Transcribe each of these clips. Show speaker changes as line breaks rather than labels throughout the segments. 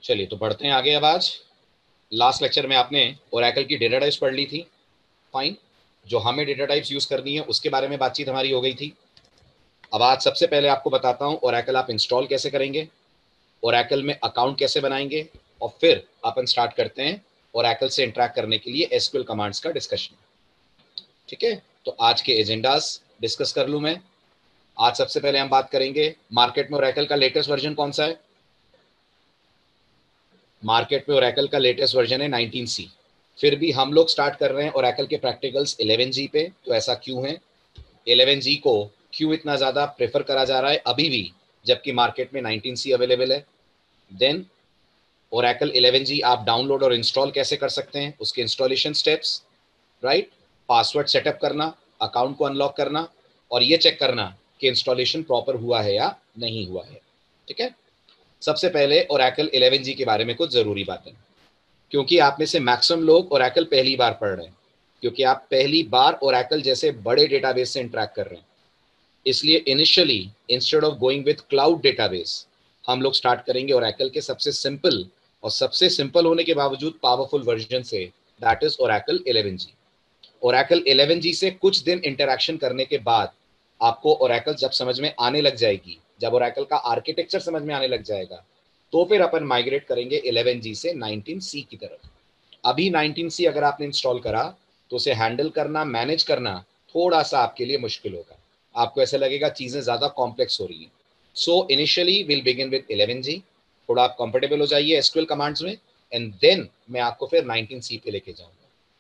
चलिए तो बढ़ते हैं आगे। अब आज लास्ट लेक्चर में आपने ओरेकल की डेटा टाइप्स पढ़ ली थी। फाइन, जो हमें डेटा टाइप्स यूज करनी है उसके बारे में बातचीत हमारी हो गई थी। अब आज सबसे पहले आपको बताता हूं ओरेकल आप इंस्टॉल कैसे करेंगे, ओरेकल में अकाउंट कैसे बनाएंगे, और फिर अपन स्टार्ट करते हैं ओरेकल से इंटरेक्ट करने के लिए एसक्यूएल कमांड्स का डिस्कशन। ठीक है, तो आज के एजेंडास डिस्कस कर लूं मैं। आज सबसे पहले हम बात करेंगे मार्केट में ओरेकल का लेटेस्ट वर्जन कौन सा है। मार्केट में ओरेकल का लेटेस्ट वर्जन है 19C। फिर भी हम लोग स्टार्ट कर रहे हैं ओरेकल के प्रैक्टिकल्स 11G पे। तो ऐसा क्यों है, 11G को क्यों इतना ज़्यादा प्रेफर करा जा रहा है अभी भी, जबकि मार्केट में 19C अवेलेबल है। देन ओरेकल 11G आप डाउनलोड और इंस्टॉल कैसे कर सकते हैं, उसके installation steps, right. Password setup करना, अकाउंट को अनलॉक करना, और ये चेक करना कि इंस्टॉलेशन प्रॉपर हुआ है या नहीं हुआ है। ठीक है, सबसे पहले ओरेकल 11G के बारे में कुछ ज़रूरी बातें, क्योंकि आप में से मैक्सिमम लोग ओरेकल पहली बार पढ़ रहे हैं, क्योंकि आप पहली बार ओरेकल जैसे बड़े डेटाबेस से इंटरेक्ट कर रहे हैं। इसलिए initially instead of going with cloud database, हम लोग स्टार्ट करेंगे ओरेकल के सबसे सिंपल, और सबसे सिंपल होने के बावजूद पावरफुल वर्जन से, that is Oracle 11G। Oracle 11G से कुछ दिन इंटरेक्शन करने के बाद आपको ओरेकल जब समझ में आने लग जाएगी, जब ओरेकल का आर्किटेक्चर समझ में आने लग जाएगा, तो फिर अपन माइग्रेट करेंगे 11G से 19C की तरफ। अभी 19C अगर आपने इंस्टॉल करा तो उसे हैंडल करना, मैनेज करना थोड़ा सा आपके लिए मुश्किल होगा। आपको ऐसा लगेगा चीजें ज्यादा कॉम्प्लेक्स हो रही हैं। So initially will begin with 11G। थोड़ा आप कंफर्टेबल हो जाइए एसक्यूएल कमांड्स में, एंड देन मैं आपको फिर 19C पे लेके जाऊंगा।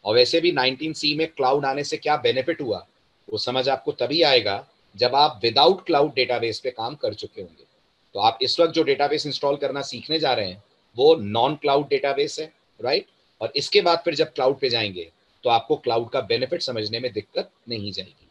और वैसे भी 19C में क्लाउड आने से क्या बेनिफिट हुआ वो समझ आपको तभी आएगा जब आप विदाउट क्लाउड डेटाबेस पे काम कर चुके होंगे। तो आप इस वक्त जो डेटाबेस इंस्टॉल करना सीखने जा रहे हैं वो नॉन क्लाउड डेटाबेस है, राइट। और इसके बाद फिर जब क्लाउड पे जाएंगे तो आपको क्लाउड का बेनिफिट समझने में दिक्कत नहीं जाएगी।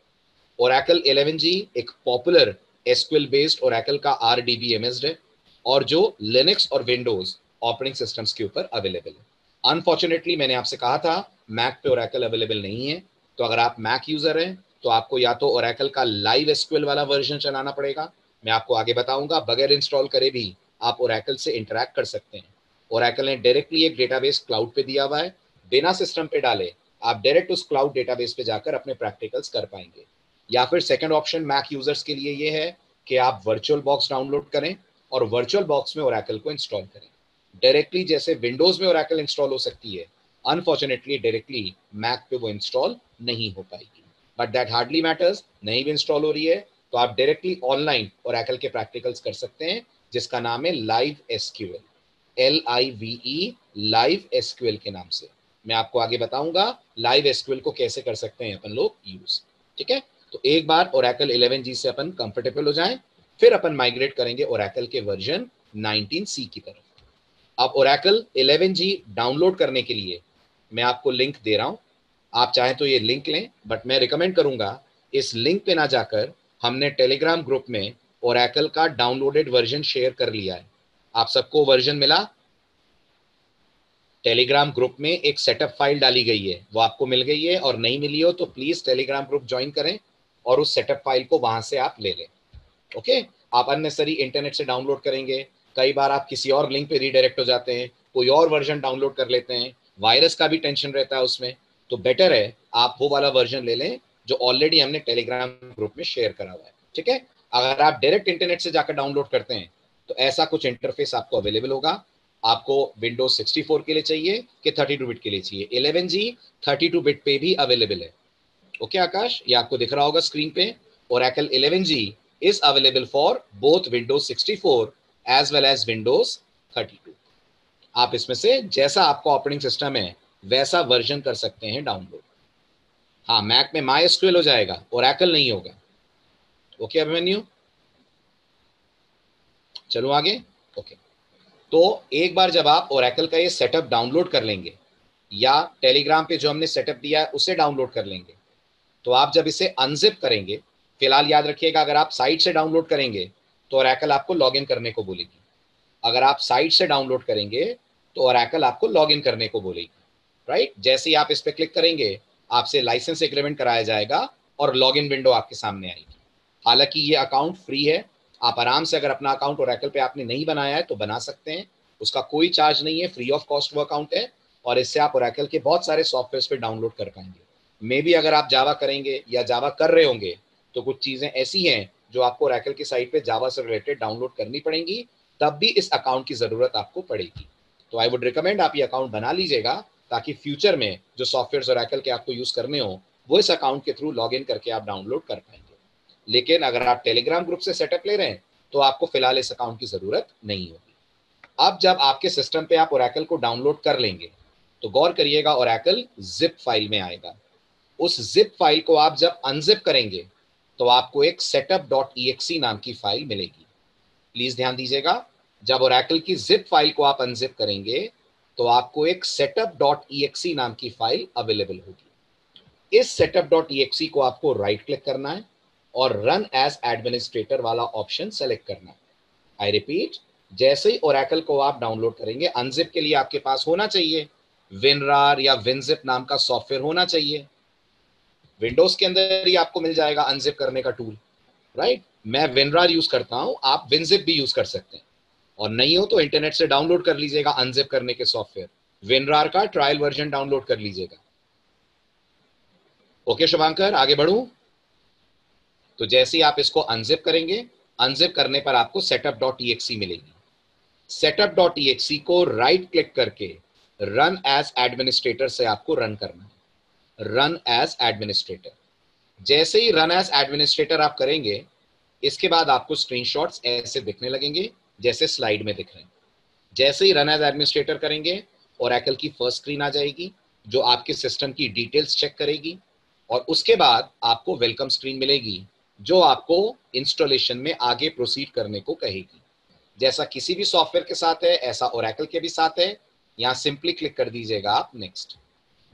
ओरेकल 11G एक पॉपुलर एसक्यूएल बेस्ड ओरेकल का RDBMS है, और जो लिनक्स और विंडोज ऑपरेटिंग सिस्टम्स के ऊपर अवेलेबल है। अनफॉर्चुनेटली मैंने आपसे कहा था मैक पे ओरेकल अवेलेबल नहीं है। तो अगर आप मैक यूजर हैं तो आपको या तो ओरेकल का लाइव एसक्यूएल वाला वर्जन चलाना पड़ेगा, मैं आपको आगे बताऊंगा। बगैर इंस्टॉल करे भी आप ओरेकल से इंटरेक्ट कर सकते हैं। ओरेकल ने डायरेक्टली एक डेटाबेस क्लाउड पे दिया हुआ है, बिना सिस्टम पे डाले आप डायरेक्ट उस क्लाउड डेटाबेस पे जाकर अपने प्रैक्टिकल्स कर पाएंगे। या फिर सेकंड ऑप्शन मैक यूजर्स के लिए ये है कि आप वर्चुअल बॉक्स डाउनलोड करें और वर्चुअल बॉक्स में ओरेकल को इंस्टॉल करें। डायरेक्टली जैसे विंडोज में ओरेकल इंस्टॉल हो सकती है, अनफॉर्चुनेटली डायरेक्टली मैक पे वो इंस्टॉल नहीं हो पाएगी। बट दैट हार्डली मैटर्स, नहीं भी इंस्टॉल हो रही है तो आप डायरेक्टली ऑनलाइन ओरेकल के प्रैक्टिकल्स कर सकते हैं, जिसका नाम है live SQL, LIVE, live SQL के नाम से। मैं आपको आगे बताऊंगा लाइव एसक्यूएल को कैसे कर सकते हैं अपन लोग यूज। ठीक है, तो एक बार ओरेकल 11G से अपन कंफर्टेबल हो जाएं, फिर अपन माइग्रेट करेंगे ओरेकल के वर्जन 19C की तरफ। अब ओरेकल 11G डाउनलोड करने के लिए मैं आपको लिंक दे रहा हूं। आप चाहें तो ये लिंक लें, बट मैं रिकमेंड करूंगा इस लिंक पे ना जाकर, हमने टेलीग्राम ग्रुप में ओरेकल का डाउनलोडेड वर्जन शेयर कर लिया है। आप सबको वर्जन मिला? टेलीग्राम ग्रुप में एक सेटअप फाइल डाली गई है, वो आपको मिल गई है, और नहीं मिली हो तो प्लीज टेलीग्राम ग्रुप ज्वाइन करें और उस सेटअप फाइल को वहां से आप ले लें। ओके, आप अननेसेसरी इंटरनेट से डाउनलोड करेंगे, कई बार आप किसी और लिंक पे रीडायरेक्ट हो जाते हैं, कोई और वर्जन डाउनलोड कर लेते हैं, वायरस का भी टेंशन रहता है उसमें। तो बेटर है आप वो वाला वर्जन ले लें जो ऑलरेडी हमने टेलीग्राम ग्रुप में शेयर करा हुआ है। ठीक है, अगर आप डायरेक्ट इंटरनेट से जाकर डाउनलोड करते हैं तो ऐसा कुछ इंटरफेस आपको अवेलेबल होगा। आपको विंडोज 64 के लिए चाहिए कि 32 बिट के लिए चाहिए? 11G 32 बिट पे भी अवेलेबल है। ओके आकाश, ये आपको दिख रहा होगा स्क्रीन पे। Oracle 11G is available for both Windows 64 as well as Windows 32। आप इसमें से जैसा आपका ऑपरेटिंग सिस्टम है वैसा वर्जन कर सकते हैं डाउनलोड। हाँ, मैक में MySQL हो जाएगा, Oracle नहीं होगा। ओके अभिमन्यु, चलो आगे। ओके, तो एक बार जब आप Oracle का ये सेटअप डाउनलोड कर लेंगे, या टेलीग्राम पे जो हमने सेटअप दिया है उसे डाउनलोड कर लेंगे, तो आप जब इसे अनजिप करेंगे, फिलहाल याद रखिएगा अगर आप साइट से डाउनलोड करेंगे तो ओरेकल आपको लॉगिन करने को बोलेगी। अगर आप साइट से डाउनलोड करेंगे तो ओरेकल आपको लॉगिन करने को बोलेगी, राइट। जैसे ही आप इस पर क्लिक करेंगे आपसे लाइसेंस एग्रीमेंट कराया जाएगा और लॉगिन विंडो आपके सामने आएगी। हालांकि ये अकाउंट फ्री है, आप आराम से अगर अपना अकाउंट ओरेकल पे आपने नहीं बनाया है तो बना सकते हैं, उसका कोई चार्ज नहीं है, फ्री ऑफ कॉस्ट वो अकाउंट है, और इससे आप ओरेकल के बहुत सारे सॉफ्टवेयर पे डाउनलोड कर पाएंगे। मे बी अगर आप जावा करेंगे या जावा कर रहे होंगे तो कुछ चीजें ऐसी हैं जो आपको ओरेकल की साइट पे जावा से रिलेटेड डाउनलोड करनी पड़ेंगी, तब भी इस अकाउंट की जरूरत आपको पड़ेगी। तो आई वुड रिकमेंड आप ये अकाउंट बना लीजिएगा, ताकि फ्यूचर में जो सॉफ्टवेयर ओरेकल के आपको यूज करने हो वो इस अकाउंट के थ्रू लॉग इन करके आप डाउनलोड कर पाएंगे। लेकिन अगर आप टेलीग्राम ग्रुप से सेटअप ले रहे हैं तो आपको फिलहाल इस अकाउंट की जरूरत नहीं होगी। अब जब आपके सिस्टम पे आप ओरेकल को डाउनलोड कर लेंगे तो गौर करिएगा, ओरेकल जिप फाइल में आएगा। उस जिप फाइल को आप जब अनजिप करेंगे तो आपको एक setup.exe नाम की फाइल मिलेगी। प्लीज ध्यान दीजिएगा, जब ओरेकल की जिप फाइल को आप अनजिप करेंगे तो आपको एक setup.exe नाम की फाइल अवेलेबल होगी। इस setup.exe को आपको राइट क्लिक करना है और रन एज एडमिनिस्ट्रेटर वाला ऑप्शन सेलेक्ट करना है। आई रिपीट, जैसे ही ओरेकल को आप डाउनलोड करेंगे, अनजिप के लिए आपके पास होना चाहिए विनरार या विनजिप नाम का सॉफ्टवेयर होना चाहिए। विंडोज के अंदर ही आपको मिल जाएगा अनजिप करने का टूल, राइट। मैं विनरार यूज करता हूं, आप विनजिप भी यूज कर सकते हैं, और नहीं हो तो इंटरनेट से डाउनलोड कर लीजिएगा अनजिप करने के सॉफ्टवेयर। विनरार का ट्रायल वर्जन डाउनलोड कर लीजिएगा। ओके शुभांकर, आगे बढ़ूं? तो जैसे ही आप इसको अनजिप करेंगे, अनजिप करने पर आपको setup.exe मिलेगी। setup.exe को राइट क्लिक करके रन एज एडमिनिस्ट्रेटर से आपको रन करना है। रन एज एडमिनिस्ट्रेटर, जैसे ही रन एज एडमिनिस्ट्रेटर आप करेंगे, इसके बाद आपको स्क्रीनशॉट्स ऐसे दिखने लगेंगे जैसे स्लाइड में दिख रहे हैं। जैसे ही रन एज एडमिनिस्ट्रेटर करेंगे, ओरेकल की फर्स्ट स्क्रीन आ जाएगी जो आपके सिस्टम की डिटेल्स चेक करेगी, और उसके बाद आपको वेलकम स्क्रीन मिलेगी जो आपको इंस्टॉलेशन में आगे प्रोसीड करने को कहेगी। जैसा किसी भी सॉफ्टवेयर के साथ है ऐसा ओरेकल के भी साथ है। यहां सिंपली क्लिक कर दीजिएगा आप नेक्स्ट।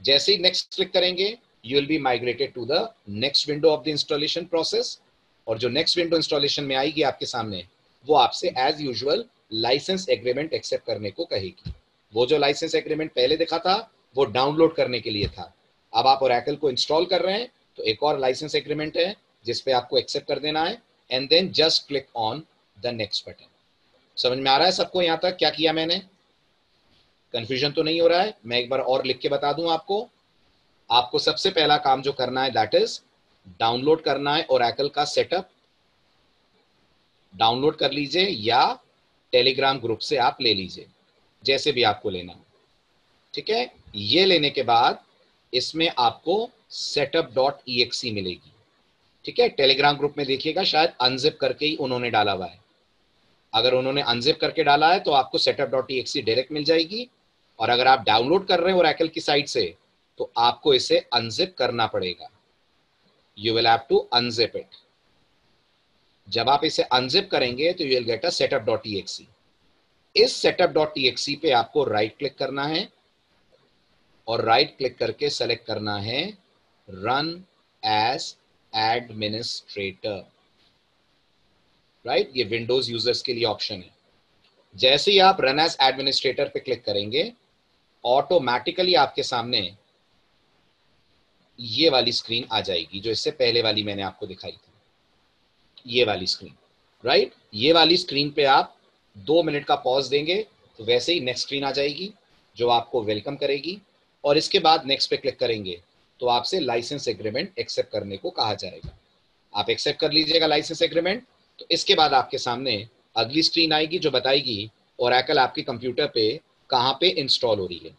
जैसे ही नेक्स्ट क्लिक करेंगे, you will be migrated to the next window of the installation process, और जो नेक्स्ट विंडो इंस्टॉलेशन में आएगी आपके सामने, वो आपसे as usual licence agreement accept करने को कहेगी। वो जो लाइसेंस एग्रीमेंट पहले दिखा था वो डाउनलोड करने के लिए था, अब आप ओरेकल को इंस्टॉल कर रहे हैं तो एक और लाइसेंस एग्रीमेंट है जिसपे आपको एक्सेप्ट कर देना है, and then just click on the next button. समझ में आ रहा है सबको यहां तक क्या किया मैंने? कंफ्यूजन तो नहीं हो रहा है? मैं एक बार और लिख के बता दूं आपको। आपको सबसे पहला काम जो करना है दैट इज डाउनलोड करना है ओरेकल का सेटअप। डाउनलोड कर लीजिए या टेलीग्राम ग्रुप से आप ले लीजिए, जैसे भी आपको लेना हो, ठीक है। ये लेने के बाद इसमें आपको setup.exe मिलेगी, ठीक है। टेलीग्राम ग्रुप में देखिएगा शायद अनजिप करके ही उन्होंने डाला हुआ है। अगर उन्होंने अनजिप करके डाला है तो आपको setup.exe डायरेक्ट मिल जाएगी, और अगर आप डाउनलोड कर रहे हो ओरेकल की साइट से तो आपको इसे अनजिप करना पड़ेगा। You will have to unzip it. जब आप इसे अनजिप करेंगे तो you will get a setup.exe। इस setup.exe पे आपको राइट क्लिक करना है, और राइट क्लिक करके सेलेक्ट करना है रन एज एडमिनिस्ट्रेटर, राइट। ये विंडोज यूजर्स के लिए ऑप्शन है। जैसे ही आप रन एज एडमिनिस्ट्रेटर पे क्लिक करेंगे, ऑटोमेटिकली आपके सामने ये वाली स्क्रीन आ जाएगी जो इससे पहले वाली मैंने आपको दिखाई थी, ये वाली स्क्रीन, राइट। ये वाली स्क्रीन पे आप 2 मिनट का पॉज देंगे तो वैसे ही नेक्स्ट स्क्रीन आ जाएगी जो आपको वेलकम करेगी, और इसके बाद नेक्स्ट पे क्लिक करेंगे तो आपसे लाइसेंस एग्रीमेंट एक्सेप्ट करने को कहा जाएगा। आप एक्सेप्ट कर लीजिएगा लाइसेंस एग्रीमेंट, तो इसके बाद आपके सामने अगली स्क्रीन आएगी जो बताएगी ओरेकल आपके कंप्यूटर पे कहाँ पे इंस्टॉल हो रही है।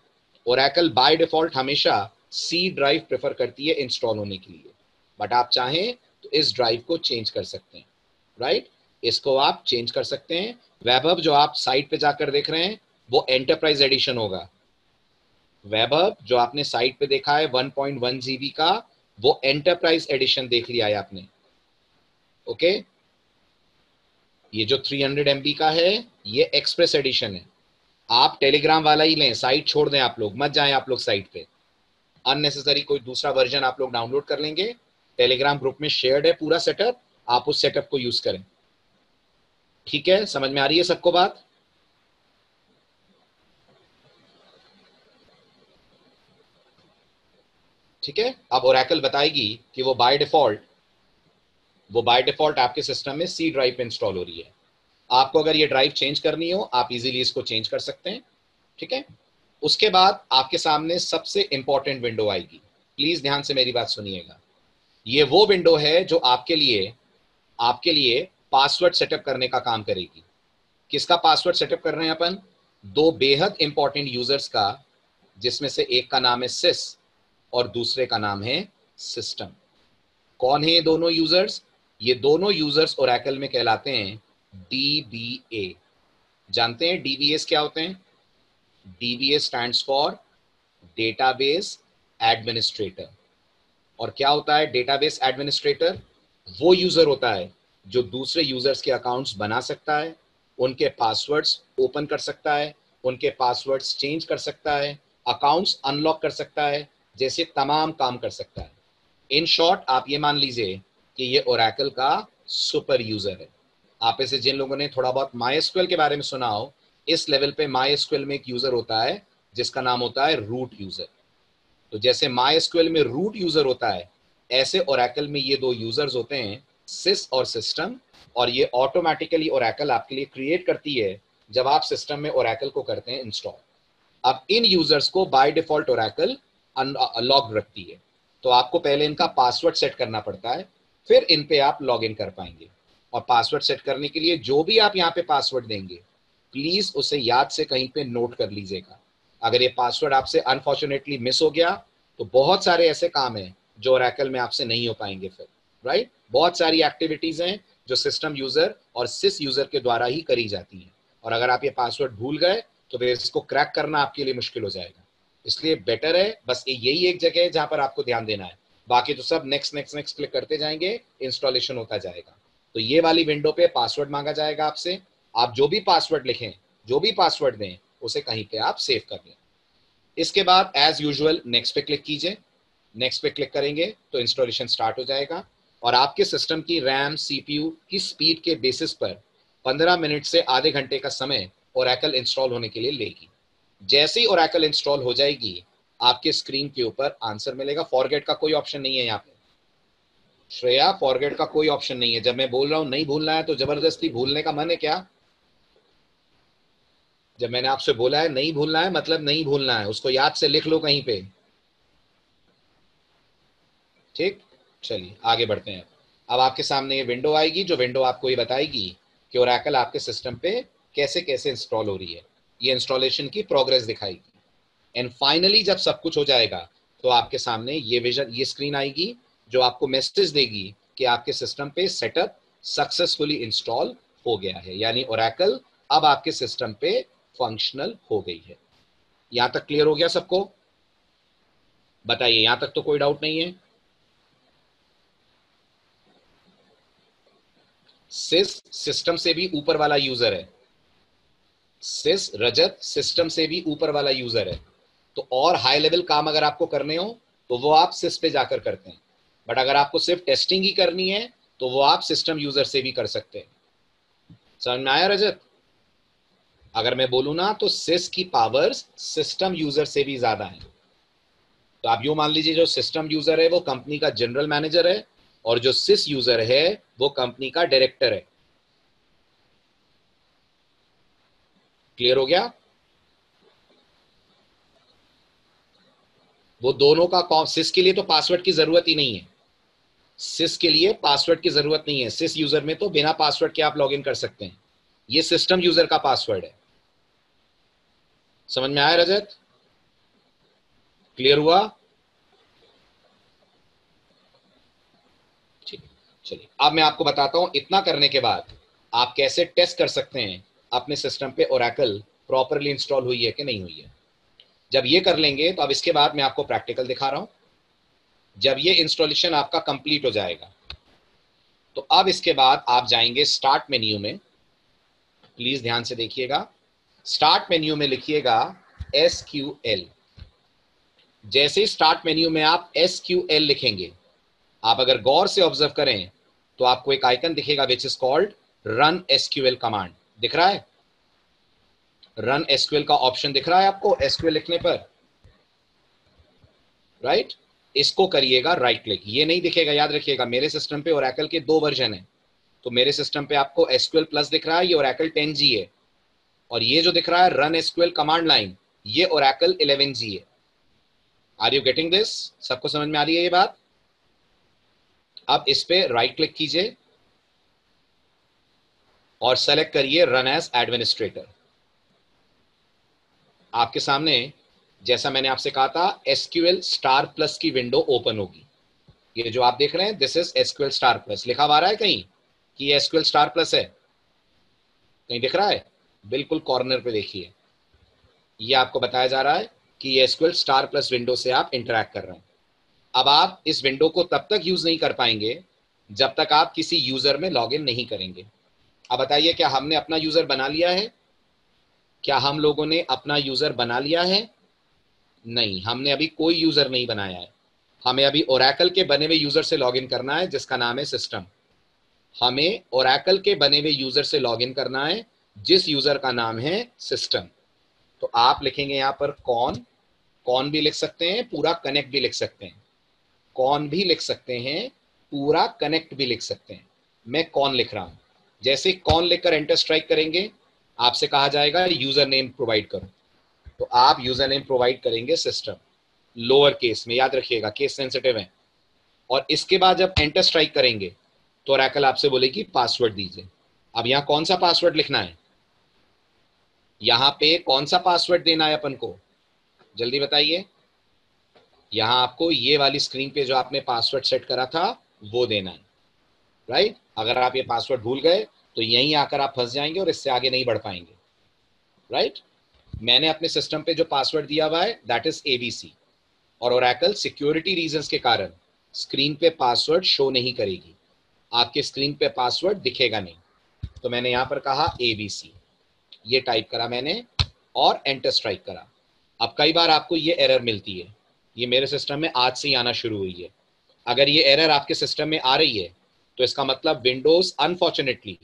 ओरेकल बाय डिफॉल्ट हमेशा सी ड्राइव प्रेफर करती है इंस्टॉल होने के लिए, बट आप चाहें तो इस ड्राइव को चेंज कर सकते हैं, राइट। इसको आप चेंज कर सकते हैं। वैभव जो आप साइट पे जाकर देख रहे हैं वो एंटरप्राइज एडिशन होगा। वैभव जो आपने साइट पे देखा है 1.1 GB का, वो एंटरप्राइज एडिशन देख लिया है आपने, ओके। ये जो 300 MB का है ये एक्सप्रेस एडिशन है। आप टेलीग्राम वाला ही लें, साइट छोड़ दें, आप लोग मत जाएं आप लोग साइट पे, अननेसेसरी कोई दूसरा वर्जन आप लोग डाउनलोड कर लेंगे। टेलीग्राम ग्रुप में शेयर्ड है पूरा सेटअप, आप उस सेटअप को यूज करें, ठीक है। समझ में आ रही है सबको बात? ठीक है। अब ओरेकल बताएगी कि वो बाय डिफॉल्ट आपके सिस्टम में सी ड्राइव पे इंस्टॉल हो रही है। आपको अगर ये ड्राइव चेंज करनी हो आप इजीली इसको चेंज कर सकते हैं, ठीक है। उसके बाद आपके सामने सबसे इंपॉर्टेंट विंडो आएगी, प्लीज ध्यान से मेरी बात सुनिएगा। ये वो विंडो है जो आपके लिए पासवर्ड सेटअप करने का काम करेगी। किसका पासवर्ड सेटअप कर रहे हैं अपन? दो बेहद इंपॉर्टेंट यूजर्स का, जिसमें से एक का नाम है सिस और दूसरे का नाम है सिस्टम। कौन है ये दोनों यूजर्स? ये दोनों यूजर्स ओरेकल में कहलाते हैं डीबीए। जानते हैं डीबीएस क्या होते हैं? DBS stands for database administrator. और क्या होता है डेटाबेस एडमिनिस्ट्रेटर? वो यूजर होता है जो दूसरे यूजर्स के अकाउंट्स बना सकता है, उनके पासवर्ड्स ओपन कर सकता है, उनके पासवर्ड्स चेंज कर सकता है, अकाउंट्स अनलॉक कर सकता है, जैसे तमाम काम कर सकता है। इन शॉर्ट आप ये मान लीजिए कि ये ओरेकल का सुपर यूजर है। आप में से जिन लोगों ने थोड़ा बहुत माइस्क्यूएल के बारे में सुना हो, इस लेवल पे माइस्क्यूएल में एक यूजर होता है जिसका नाम होता है रूट यूजर। तो जैसे माइस्क्यूएल में रूट यूजर होता है, ऐसे ओरेकल में ये दो यूजर्स होते हैं, सिस और सिस्टम। और ये ऑटोमेटिकली ओरेकल आपके लिए क्रिएट करती है जब आप सिस्टम में ओरेकल को करते हैं इंस्टॉल। अब इन यूजर्स को बाय डिफॉल्ट ओरेकल लॉग रखती है, तो आपको पहले इनका पासवर्ड सेट करना पड़ता है, फिर इन पे आप लॉग इन कर पाएंगे। और पासवर्ड सेट करने के लिए जो भी आप यहाँ पे पासवर्ड देंगे, प्लीज उसे याद से कहीं पे नोट कर लीजिएगा। अगर ये पासवर्ड आपसे अनफॉर्चुनेटली मिस हो गया तो बहुत सारे ऐसे काम हैं जो ओरेकल में आपसे नहीं हो पाएंगे फिर, राइट। बहुत सारी एक्टिविटीज हैं जो सिस्टम यूजर और सिस यूजर के द्वारा ही करी जाती हैं, और अगर आप ये पासवर्ड भूल गए तो फिर इसको क्रैक करना आपके लिए मुश्किल हो जाएगा। इसलिए बेटर है बस यही एक जगह है जहां पर आपको ध्यान देना है, बाकी तो सब नेक्स्ट नेक्स्ट नेक्स्ट क्लिक करते जाएंगे, इंस्टॉलेशन होता जाएगा। तो ये वाली विंडो पे पासवर्ड मांगा जाएगा आपसे, आप जो भी पासवर्ड लिखें, जो भी पासवर्ड दें, उसे कहीं पे आप सेव कर लें। इसके बाद एज यूजुअल नेक्स्ट पे क्लिक कीजिए। नेक्स्ट पे क्लिक करेंगे तो इंस्टॉलेशन स्टार्ट हो जाएगा, और आपके सिस्टम की रैम सीपीयू की स्पीड के बेसिस पर 15 मिनट से आधे घंटे का समय ओरेकल इंस्टॉल होने के लिए लेगी। जैसे ही ओरेकल इंस्टॉल हो जाएगी, आपके स्क्रीन के ऊपर आंसर मिलेगा। फॉरगेट का कोई ऑप्शन नहीं है यहाँ पे श्रेया, फॉरगेट का कोई ऑप्शन नहीं है। जब मैं बोल रहा हूं नहीं भूलना है तो जबरदस्ती भूलने का मन है क्या? जब मैंने आपसे बोला है नहीं भूलना है, मतलब नहीं भूलना है, उसको याद से लिख लो कहीं पे, ठीक। चलिए आगे बढ़ते हैं। अब आपके सामने ये विंडो आएगी, जो विंडो आपको ये बताएगी कि ओरेकल आपके सिस्टम पे कैसे कैसे इंस्टॉल हो रही है। ये इंस्टॉलेशन की प्रोग्रेस दिखाएगी, एंड फाइनली जब सब कुछ हो जाएगा तो आपके सामने ये स्क्रीन आएगी जो आपको मैसेज देगी कि आपके सिस्टम पे सेटअप सक्सेसफुली इंस्टॉल हो गया है, यानी ओरेकल अब आपके सिस्टम पे फंक्शनल हो गई है। यहां तक क्लियर हो गया सबको? बताइए, यहां तक तो कोई डाउट नहीं है? सिस सिस्टम से भी ऊपर वाला यूजर है, सिस रजत सिस्टम से भी ऊपर वाला यूजर है। तो और हाई लेवल काम अगर आपको करने हो तो वो आप सिस पे जाकर करते हैं, बट अगर आपको सिर्फ टेस्टिंग ही करनी है तो वो आप सिस्टम यूजर से भी कर सकते हैं। समझ में आया रजत? अगर मैं बोलूं ना तो सिस की पावर्स सिस्टम यूजर से भी ज्यादा है। तो आप यूं मान लीजिए, जो सिस्टम यूजर है वो कंपनी का जनरल मैनेजर है, और जो सिस यूजर है वो कंपनी का डायरेक्टर है। क्लियर हो गया? वो दोनों का सिस के लिए तो पासवर्ड की जरूरत ही नहीं है, सिस के लिए पासवर्ड की जरूरत नहीं है। सिस यूजर में तो बिना पासवर्ड के आप लॉगिन कर सकते हैं, ये सिस्टम यूजर का पासवर्ड है। समझ में आया रजत? क्लियर हुआ? चलिए अब मैं आपको बताता हूं इतना करने के बाद आप कैसे टेस्ट कर सकते हैं अपने सिस्टम पे ओरेकल प्रॉपरली इंस्टॉल हुई है कि नहीं हुई है। जब ये कर लेंगे तो अब इसके बाद मैं आपको प्रैक्टिकल दिखा रहा हूं। जब ये इंस्टॉलेशन आपका कंप्लीट हो जाएगा तो अब इसके बाद आप जाएंगे स्टार्ट मेन्यू में। प्लीज ध्यान से देखिएगा, स्टार्ट मेन्यू में लिखिएगा SQL। जैसे ही स्टार्ट मेन्यू में आप SQL लिखेंगे, आप अगर गौर से ऑब्जर्व करें तो आपको एक आइकन दिखेगा which is called run SQL command. दिख रहा है? रन SQL का ऑप्शन दिख रहा है आपको SQL लिखने पर, राइट? इसको करिएगा राइट क्लिक। ये नहीं दिखेगा, याद रखिएगा मेरे सिस्टम पे ओरेकल के 2 वर्जन है, तो मेरे सिस्टम पे आपको SQL प्लस दिख रहा है, ये ओरेकल 10G है, और ये जो दिख रहा है रन SQL कमांड लाइन, ये ओरेकल 11G है। Are you getting this? सबको समझ में आ रही है ये बात? अब इस पे राइट क्लिक कीजिए और सेलेक्ट करिए रन एज एडमिनिस्ट्रेटर। आपके सामने जैसा मैंने आपसे कहा था SQL स्टार प्लस की विंडो ओपन होगी। ये जो आप देख रहे हैं this is SQL star plus, लिखा हुआ रहा है कहीं कि ये SQL स्टार प्लस है? कहीं दिख रहा है? बिल्कुल कॉर्नर पे देखिए, ये आपको बताया जा रहा है कि ये SQL स्टार प्लस विंडो से आप इंटरैक्ट कर रहे हैं। अब आप इस विंडो को तब तक यूज नहीं कर पाएंगे जब तक आप किसी यूजर में लॉग इन नहीं करेंगे। अब बताइए, क्या हमने अपना यूजर बना लिया है? क्या हम लोगों ने अपना यूजर बना लिया है? नहीं, हमने अभी कोई यूजर नहीं बनाया है। हमें अभी ओरेकल के बने हुए यूजर से लॉगिन करना है जिसका नाम है सिस्टम। हमें ओरेकल के बने हुए यूजर से लॉगिन करना है जिस यूजर का नाम है सिस्टम। तो आप लिखेंगे यहां पर कौन भी लिख सकते हैं, पूरा कनेक्ट भी लिख सकते हैं, कौन भी लिख सकते हैं, पूरा कनेक्ट भी लिख सकते हैं। मैं कौन लिख रहा हूं। जैसे कौन लिखकर एंटर स्ट्राइक करेंगे, आपसे कहा जाएगा यूजर नेम प्रोवाइड करो, तो आप यूजर नेम प्रोवाइड करेंगे सिस्टम, लोअर केस में, याद रखिएगा केस सेंसिटिव है। और इसके बाद जब एंटर स्ट्राइक करेंगे तो ओरेकल आपसे बोलेगी पासवर्ड दीजिए। अब यहां कौन सा पासवर्ड लिखना है? यहां पे कौन सा पासवर्ड देना है अपन को, जल्दी बताइए। यहां आपको ये वाली स्क्रीन पे जो आपने पासवर्ड सेट करा था वो देना है, राइट? अगर आप ये पासवर्ड भूल गए तो यहीं आकर आप फंस जाएंगे और इससे आगे नहीं बढ़ पाएंगे, राइट? मैंने अपने सिस्टम पे जो पासवर्ड दिया हुआ है दैट इज ABC, और ओरेकल सिक्योरिटी रीजंस के कारण स्क्रीन पे पासवर्ड शो नहीं करेगी, आपके स्क्रीन पे पासवर्ड दिखेगा नहीं। तो मैंने यहां पर कहा ABC, ये टाइप करा मैंने और एंटर स्ट्राइक करा। अब कई बार आपको ये एरर मिलती है, ये मेरे सिस्टम में आज से ही आना शुरू हुई है। अगर ये एरर आपके सिस्टम में आ रही है तो इसका मतलब विंडोज अनफॉर्चुनेटली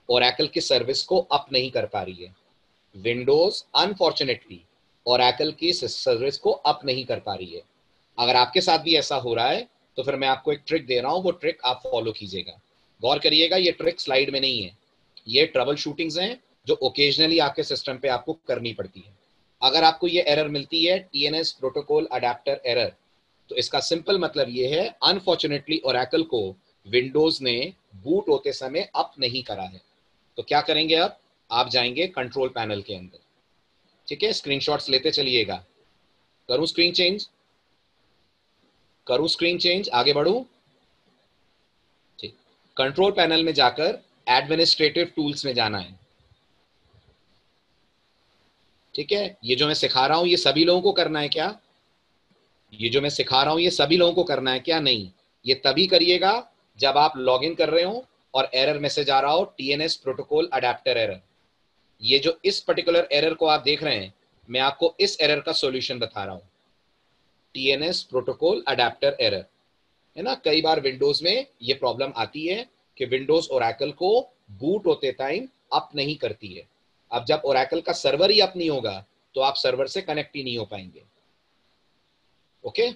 ओरेकल की सर्विस को अप नहीं कर पा रही है। विंडोज अनफॉर्चुनेटली ओरेकल की सर्विस को अप नहीं कर पा रही है। अगर आपके साथ भी ऐसा हो रहा है तो फिर मैं आपको एक ट्रिक दे रहा हूं, वो ट्रिक आप फॉलो कीजिएगा। गौर करिएगा, ये ट्रिक स्लाइड में नहीं है, ये ट्रबल शूटिंग्स हैं जो ओकेजनली आपके सिस्टम पे आपको करनी पड़ती है। अगर आपको ये एरर मिलती है TNS प्रोटोकॉल अडेप्टर एरर, तो इसका सिंपल मतलब ये है अनफॉर्चुनेटली ओरेकल को विंडोज ने बूट होते समय अप नहीं करा है। तो क्या करेंगे, अब आप जाएंगे कंट्रोल पैनल के अंदर, ठीक है? स्क्रीनशॉट्स लेते चलिएगा। करूं स्क्रीन चेंज, करूं स्क्रीन चेंज, आगे बढ़ूं? ठीक, कंट्रोल पैनल में जाकर एडमिनिस्ट्रेटिव टूल्स में जाना है, ठीक है? ये जो मैं सिखा रहा हूं ये सभी लोगों को करना है क्या? ये जो मैं सिखा रहा हूं ये सभी लोगों को करना है क्या? नहीं, ये तभी करिएगा जब आप लॉग इन कर रहे हो और एरर मैसेज आ रहा हो TNS प्रोटोकॉल अडेप्टर एरर। ये जो इस पर्टिकुलर एरर को आप देख रहे हैं, मैं आपको इस एरर का सॉल्यूशन बता रहा हूं, TNS प्रोटोकॉल अडेप्टर एरर, है ना? कई बार विंडोज में ये प्रॉब्लम आती है कि विंडोज ओरेकल को बूट होते टाइम अप नहीं करती है। अब जब ओरेकल का सर्वर ही अप नहीं होगा तो आप सर्वर से कनेक्ट ही नहीं हो पाएंगे, ओके?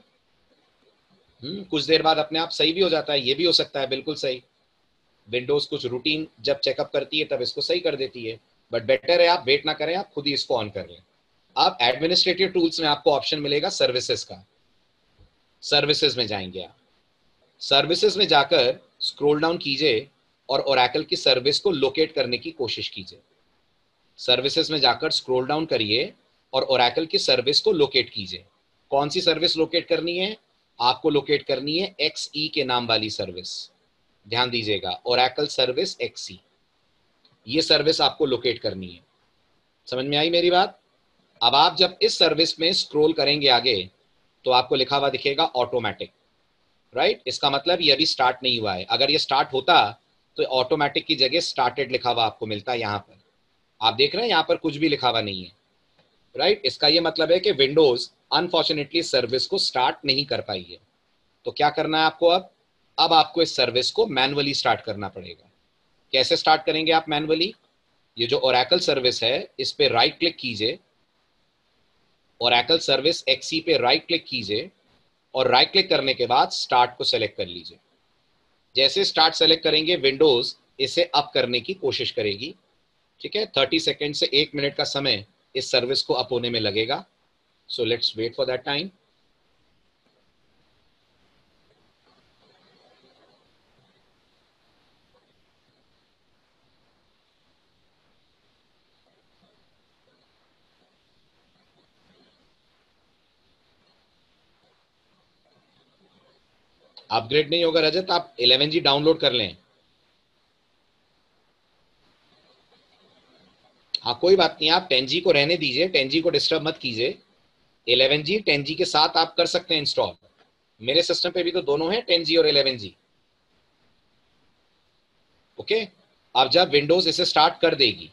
कुछ देर बाद अपने आप सही भी हो जाता है, ये भी हो सकता है, बिल्कुल सही। विंडोज कुछ रूटीन जब चेकअप करती है तब इसको सही कर देती है, बट बेटर है आप वेट ना करें, आप खुद ही इसको ऑन कर लें। अब एडमिनिस्ट्रेटिव टूल्स में आपको ऑप्शन मिलेगा सर्विसेज का, सर्विसेज में जाएंगे आप, सर्विसेज में जाकर स्क्रॉल डाउन कीजिए और ओरेकल की सर्विस को लोकेट करने की कोशिश कीजिए। सर्विसेज में जाकर स्क्रॉल डाउन करिए और ओरेकल की सर्विस को लोकेट कीजिए। कौन सी सर्विस लोकेट करनी है? आपको लोकेट करनी है XE के नाम वाली सर्विस, ध्यान दीजिएगा, ओरेकल सर्विस XE, ये सर्विस आपको लोकेट करनी है। समझ में आई मेरी बात? अब आप जब इस सर्विस में स्क्रॉल करेंगे आगे तो आपको लिखा हुआ दिखेगा ऑटोमेटिक, राइट? इसका मतलब ये अभी स्टार्ट नहीं हुआ है। अगर ये स्टार्ट होता तो ऑटोमेटिक की जगह स्टार्टेड लिखा हुआ आपको मिलता है। यहां पर आप देख रहे हैं, यहां पर कुछ भी लिखा हुआ नहीं है, राइट? इसका ये मतलब है कि विंडोज अनफॉर्चुनेटली सर्विस को स्टार्ट नहीं कर पाई है। तो क्या करना है आपको? अब आपको इस सर्विस को मैन्युअली स्टार्ट करना पड़ेगा। कैसे स्टार्ट करेंगे आप मैन्युअली? ये जो ओरेकल सर्विस है इस पे राइट क्लिक कीजिए, ओरेकल सर्विस XE पे राइट क्लिक कीजिए और राइट क्लिक करने के बाद स्टार्ट को सेलेक्ट कर लीजिए। जैसे स्टार्ट सेलेक्ट करेंगे विंडोज इसे अप करने की कोशिश करेगी। ठीक है, 30 सेकेंड से 1 मिनट का समय इस सर्विस को अप होने में लगेगा। So let's wait for that time. Upgrade नहीं होगा रजत, आप 11G डाउनलोड कर लें। हाँ कोई बात नहीं, आप 10G को रहने दीजिए, 10G को डिस्टर्ब मत कीजिए। 11G 10G के साथ आप कर सकते हैं इंस्टॉल। मेरे सिस्टम पे भी तो दोनों है, 10G और 11G। ओके, अब जब विंडोज इसे स्टार्ट कर देगी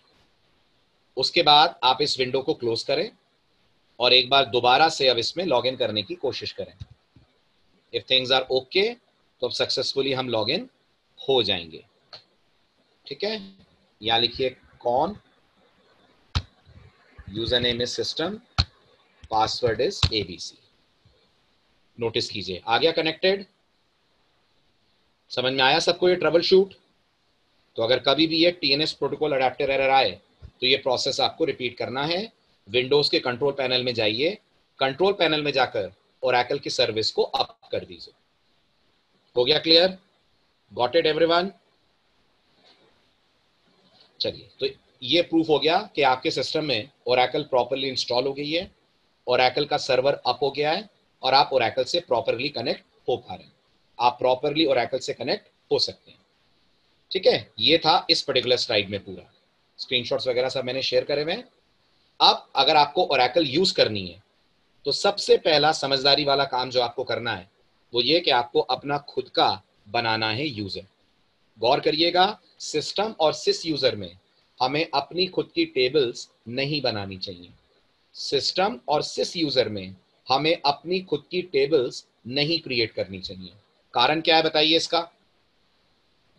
उसके बाद आप इस विंडो को क्लोज करें और एक बार दोबारा से अब इसमें लॉग इन करने की कोशिश करें। इफ थिंग्स आर ओके तो अब सक्सेसफुली हम लॉग इन हो जाएंगे। ठीक है, यहां लिखिए कौन, user name is system, password is ABC. Notice कीजिए आ गया कनेक्टेड। समझ में आया सबको ये ट्रबल शूट? तो अगर कभी भी ये टीएनएस प्रोटोकॉल अडेप्टर एरर आए तो ये प्रोसेस आपको रिपीट करना है। विंडोज के कंट्रोल पैनल में जाइए, कंट्रोल पैनल में जाकर ओरेकल की सर्विस को अप कर दीजिए। हो गया क्लियर? Got it everyone? चलिए, तो ये प्रूफ हो गया कि आपके सिस्टम में ओरेकल प्रॉपर्ली इंस्टॉल हो गई है, ओरेकल का सर्वर अप हो गया है और आप ओरेकल से प्रॉपर्ली कनेक्ट हो पा रहे हैं। आप प्रॉपर्ली ओरेकल से कनेक्ट हो सकते हैं। ठीक है, ये था इस पर्टिकुलर स्लाइड में पूरा। स्क्रीनशॉट्स वगैरह सब मैंने शेयर करे हुए हैं। अब अगर आपको ओरेकल यूज करनी है तो सबसे पहला समझदारी वाला काम जो आपको करना है वो ये कि आपको अपना खुद का बनाना है यूजर। गौर करिएगा, सिस्टम और सिस यूजर में हमें अपनी खुद की टेबल्स नहीं बनानी चाहिए। सिस्टम और सिस यूजर में हमें अपनी खुद की टेबल्स नहीं क्रिएट करनी चाहिए। कारण क्या है बताइए इसका,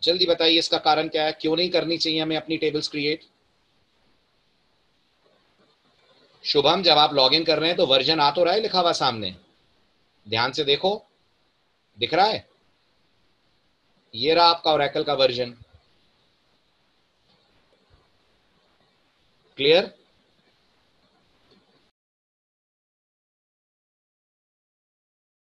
जल्दी बताइए इसका कारण क्या है, क्यों नहीं करनी चाहिए हमें अपनी टेबल्स क्रिएट? शुभम, जब आप लॉगिन कर रहे हैं तो वर्जन आ तो रहा है लिखा हुआ सामने, ध्यान से देखो, दिख रहा है? ये रहा आपका ओरेकल का वर्जन। क्लियर?